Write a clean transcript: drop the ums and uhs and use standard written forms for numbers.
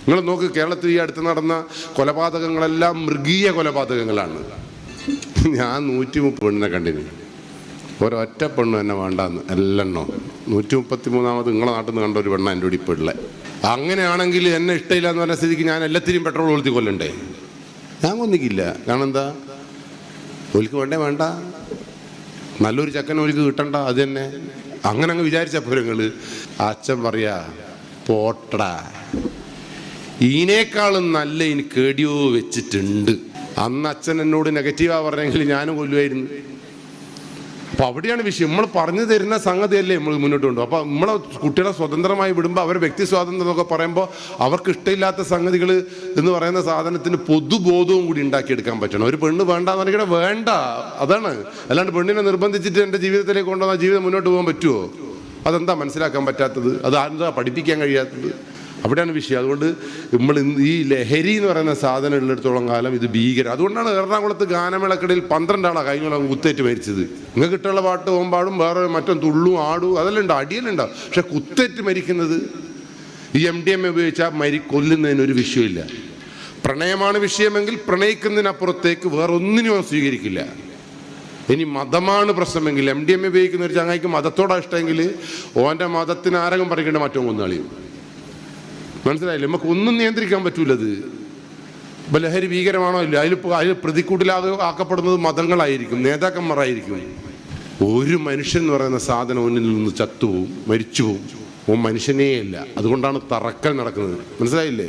നിങ്ങൾ നോക്ക്, കേരളത്തിൽ ഈ അടുത്ത് നടന്ന കൊലപാതകങ്ങളെല്ലാം മൃഗീയ കൊലപാതകങ്ങളാണ്. ഞാൻ 130 പെണ്ണിനെ കണ്ടിരുന്നു. ഒരൊറ്റ പെണ്ണ് തന്നെ വേണ്ടാന്ന് എല്ലെണ്ണോ. 133ാമത് നിങ്ങളെ നാട്ടിൽ നിന്ന് കണ്ട ഒരു പെണ്ണ എൻ്റെ കൂടി ഇപ്പോൾ ഉള്ളത്. അങ്ങനെയാണെങ്കിൽ എന്നെ ഇഷ്ടമില്ല എന്ന് പറഞ്ഞ സ്ഥിതിക്ക് ഞാൻ എല്ലാത്തിനും പെട്രോൾ കൊളുത്തി കൊല്ലണ്ടേ? ഞാൻ കൊന്നിക്കില്ല. കാരണം എന്താ? ഓൽക്ക് വേണ്ട, നല്ലൊരു ചക്കൻ ഓൽക്ക് കിട്ടണ്ട, അത് തന്നെ. അങ്ങനെ അങ്ങ് വിചാരിച്ചപ്പോൾ നിങ്ങൾ അച്ഛൻ പറയാ പോട്ടടാ, ഇതിനേക്കാളും നല്ല എനിക്ക് കേടിയോ വെച്ചിട്ടുണ്ട്. അന്ന് അച്ഛൻ എന്നോട് നെഗറ്റീവാ പറഞ്ഞെങ്കിൽ ഞാനും കൊല്ലുമായിരുന്നു. അപ്പൊ അവിടെയാണ് വിഷയം. നമ്മൾ പറഞ്ഞു തരുന്ന സംഗതിയല്ലേ നമ്മൾ മുന്നോട്ട് കൊണ്ടു. അപ്പൊ നമ്മളെ കുട്ടികളെ സ്വതന്ത്രമായി വിടുമ്പോൾ അവരെ വ്യക്തി സ്വാതന്ത്ര്യം എന്നൊക്കെ പറയുമ്പോൾ അവർക്ക് ഇഷ്ടമില്ലാത്ത സംഗതികൾ എന്ന് പറയുന്ന സാധനത്തിന് പൊതുബോധവും കൂടി ഉണ്ടാക്കിയെടുക്കാൻ പറ്റണം. ഒരു പെണ്ണ് വേണ്ടാന്ന് പറഞ്ഞാൽ വേണ്ട, അതാണ്. അല്ലാണ്ട് പെണ്ണിനെ നിർബന്ധിച്ചിട്ട് എൻ്റെ ജീവിതത്തിലേക്ക് കൊണ്ടുവന്നാൽ ജീവിതം മുന്നോട്ട് പോകാൻ പറ്റുമോ? അതെന്താ മനസ്സിലാക്കാൻ പറ്റാത്തത്? അത് ആരെന്താ പഠിപ്പിക്കാൻ കഴിയാത്തത്? അവിടെയാണ് വിഷയം. അതുകൊണ്ട് നമ്മൾ ഈ ലഹരി എന്ന് പറയുന്ന സാധനം ഉള്ളിടത്തോളം കാലം ഇത് ഭീകരം. അതുകൊണ്ടാണ് എറണാകുളത്ത് ഗാനമേളക്കിടയിൽ 12 ആളാണ് കഴിഞ്ഞ കുത്തേറ്റ് മരിച്ചത്. നിങ്ങൾക്ക് ഇട്ടുള്ള പാട്ട് പോകുമ്പോഴും വേറെ മറ്റും തുള്ളും ആടും അതെല്ലാം ഉണ്ടാവും, അടിയെല്ലാം. പക്ഷെ കുത്തേറ്റ് മരിക്കുന്നത് ഈ MDMA ഉപയോഗിച്ചാൽ കൊല്ലുന്നതിനൊരു വിഷയമില്ല. പ്രണയമാണ് വിഷയമെങ്കിൽ പ്രണയിക്കുന്നതിനപ്പുറത്തേക്ക് വേറെ ഒന്നിനും സ്വീകരിക്കില്ല. ഇനി മതമാണ് പ്രശ്നമെങ്കിൽ MDMA ഉപയോഗിക്കുന്ന ഒരു ചങ്ങായിക്ക് മതത്തോടാണ് ഇഷ്ടമെങ്കിൽ ഓൻ്റെ മതത്തിന് ആരെങ്കിലും പറയേണ്ട മറ്റോ കൊന്നാളിയും. മനസ്സിലായില്ലേ? നമുക്ക് ഒന്നും നിയന്ത്രിക്കാൻ പറ്റൂലത്. ഇപ്പം ലഹരി ഭീകരമാണോ ഇല്ല, അതിൽ പ്രതിക്കൂട്ടിലാക്കപ്പെടുന്നത് മതങ്ങളായിരിക്കും, നേതാക്കന്മാരായിരിക്കും. ഒരു മനുഷ്യൻ എന്ന് പറയുന്ന സാധനം ഒന്നിൽ നിന്ന് ചത്തുപോവും, മരിച്ചുപോവും. ഓ മനുഷ്യനേ അല്ല. അതുകൊണ്ടാണ് തറക്കൽ നടക്കുന്നത്. മനസ്സിലായില്ലേ?